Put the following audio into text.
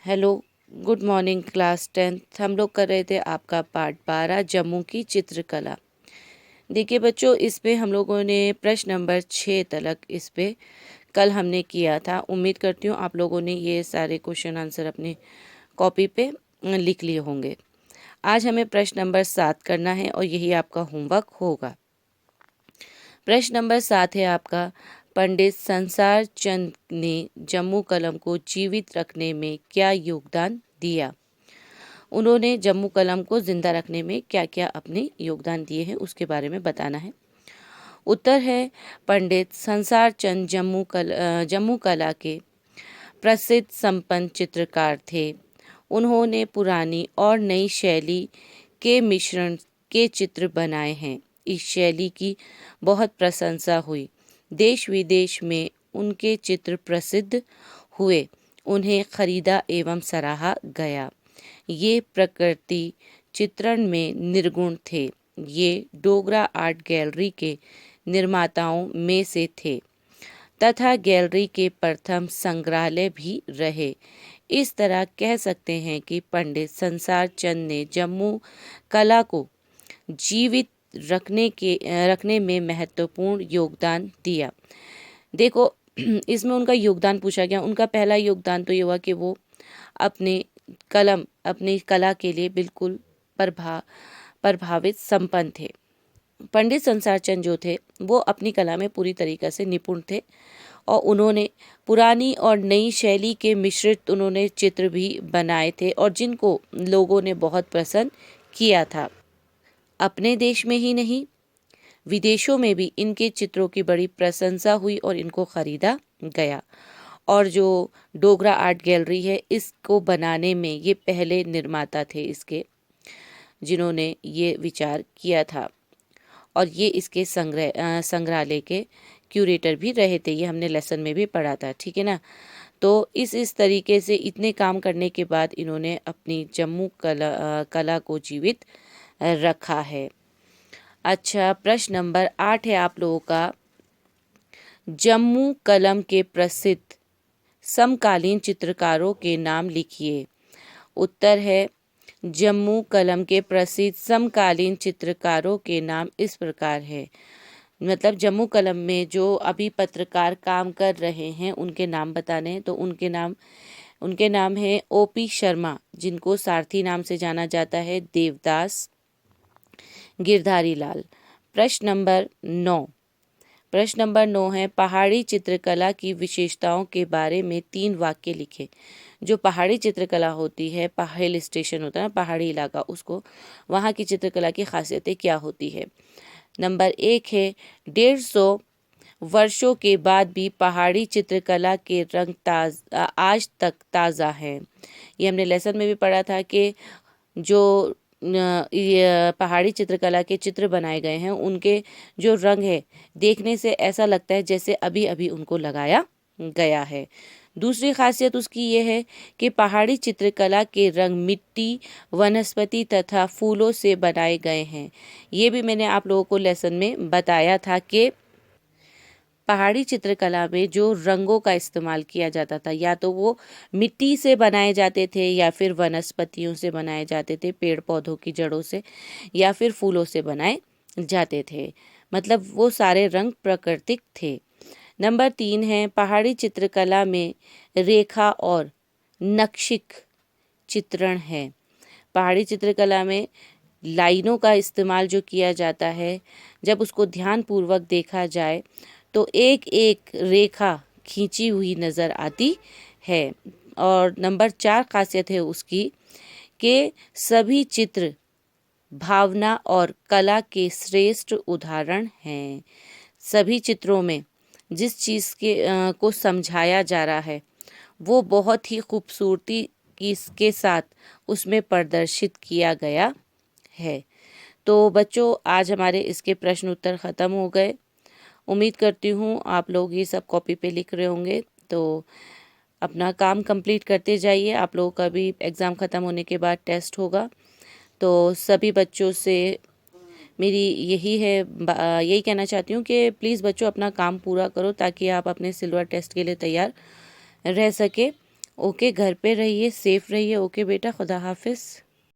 Hello, good morning class 10th। हम लोग कर रहे थे आपका पार्ट 12 जम्मू की चित्रकला। देखिए बच्चों, इस पे हम लोगों ने प्रश्न नंबर 6 तक इस पे कल हमने किया था। उम्मीद करती हूँ आप लोगों ने ये सारे क्वेश्चन आंसर अपनी कॉपी पे लिख लिए होंगे। आज हमें प्रश्न नंबर 7 करना है और यही आपका होमवर्क होगा। प्रश्न नंबर 7 है आपका, पंडित संसार चंद ने जम्मू कलम को जीवित रखने में क्या योगदान दिया। उन्होंने जम्मू कलम को जिंदा रखने में क्या क्या अपने योगदान दिए हैं उसके बारे में बताना है। उत्तर है, पंडित संसार चंद जम्मू कला के प्रसिद्ध संपन्न चित्रकार थे। उन्होंने पुरानी और नई शैली के मिश्रण के चित्र बनाए हैं। इस शैली की बहुत प्रशंसा हुई। देश विदेश में उनके चित्र प्रसिद्ध हुए। उन्हें खरीदा एवं सराहा गया। ये प्रकृति चित्रण में निर्गुण थे। ये डोगरा आर्ट गैलरी के निर्माताओं में से थे तथा गैलरी के प्रथम संग्रहालय भी रहे। इस तरह कह सकते हैं कि पंडित संसार चंद ने जम्मू कला को जीवित रखने में महत्वपूर्ण योगदान दिया। देखो इसमें उनका योगदान पूछा गया। उनका पहला योगदान तो ये हुआ कि वो अपनी कला के लिए बिल्कुल प्रभावित संपन्न थे। पंडित संसार चंद जो थे वो अपनी कला में पूरी तरीके से निपुण थे और उन्होंने पुरानी और नई शैली के मिश्रित उन्होंने चित्र भी बनाए थे और जिनको लोगों ने बहुत पसंद किया था। अपने देश में ही नहीं, विदेशों में भी इनके चित्रों की बड़ी प्रशंसा हुई और इनको खरीदा गया। और जो डोगरा आर्ट गैलरी है, इसको बनाने में ये पहले निर्माता थे इसके, जिन्होंने ये विचार किया था और ये इसके संग्रहालय के क्यूरेटर भी रहे थे। ये हमने लेसन में भी पढ़ा था, ठीक है ना। तो इस तरीके से इतने काम करने के बाद इन्होंने अपनी जम्मू कला को जीवित रखा है। अच्छा, प्रश्न नंबर 8 है आप लोगों का, जम्मू कलम के प्रसिद्ध समकालीन चित्रकारों के नाम लिखिए। उत्तर है, जम्मू कलम के प्रसिद्ध समकालीन चित्रकारों के नाम इस प्रकार है। मतलब जम्मू कलम में जो अभी पत्रकार काम कर रहे हैं उनके नाम बताने हैं। तो उनके नाम है ओपी शर्मा, जिनको सारथी नाम से जाना जाता है, देवदास, गिरधारी लाल। प्रश्न नंबर 9 है, पहाड़ी चित्रकला की विशेषताओं के बारे में 3 वाक्य लिखे। जो पहाड़ी चित्रकला होती है, हिल स्टेशन होता है ना, पहाड़ी इलाका, उसको वहाँ की चित्रकला की खासियतें क्या होती है। नंबर 1 है, 150 वर्षों के बाद भी पहाड़ी चित्रकला के रंग आज तक ताज़ा हैं। ये हमने लेसन में भी पढ़ा था कि जो ये पहाड़ी चित्रकला के चित्र बनाए गए हैं उनके जो रंग है, देखने से ऐसा लगता है जैसे अभी अभी उनको लगाया गया है। दूसरी खासियत उसकी ये है कि पहाड़ी चित्रकला के रंग मिट्टी, वनस्पति तथा फूलों से बनाए गए हैं। ये भी मैंने आप लोगों को लेसन में बताया था कि पहाड़ी चित्रकला में जो रंगों का इस्तेमाल किया जाता था, या तो वो मिट्टी से बनाए जाते थे या फिर वनस्पतियों से बनाए जाते थे, पेड़ पौधों की जड़ों से, या फिर फूलों से बनाए जाते थे। मतलब वो सारे रंग प्राकृतिक थे। नंबर 3 है, पहाड़ी चित्रकला में रेखा और नक्शिक चित्रण है। पहाड़ी चित्रकला में लाइनों का इस्तेमाल जो किया जाता है, जब उसको ध्यानपूर्वक देखा जाए तो एक एक रेखा खींची हुई नज़र आती है। और नंबर 4 खासियत है उसकी कि सभी चित्र भावना और कला के श्रेष्ठ उदाहरण हैं। सभी चित्रों में जिस चीज़ को समझाया जा रहा है वो बहुत ही खूबसूरती के साथ उसमें प्रदर्शित किया गया है। तो बच्चों, आज हमारे इसके प्रश्न उत्तर ख़त्म हो गए। उम्मीद करती हूँ आप लोग ये सब कॉपी पे लिख रहे होंगे, तो अपना काम कंप्लीट करते जाइए। आप लोगों का भी एग्ज़ाम ख़त्म होने के बाद टेस्ट होगा, तो सभी बच्चों से मेरी यही कहना चाहती हूँ कि प्लीज़ बच्चों अपना काम पूरा करो ताकि आप अपने सिल्वर टेस्ट के लिए तैयार रह सके। ओके, घर पे रहिए, सेफ रहिए। ओके बेटा, खुदा हाफिज़।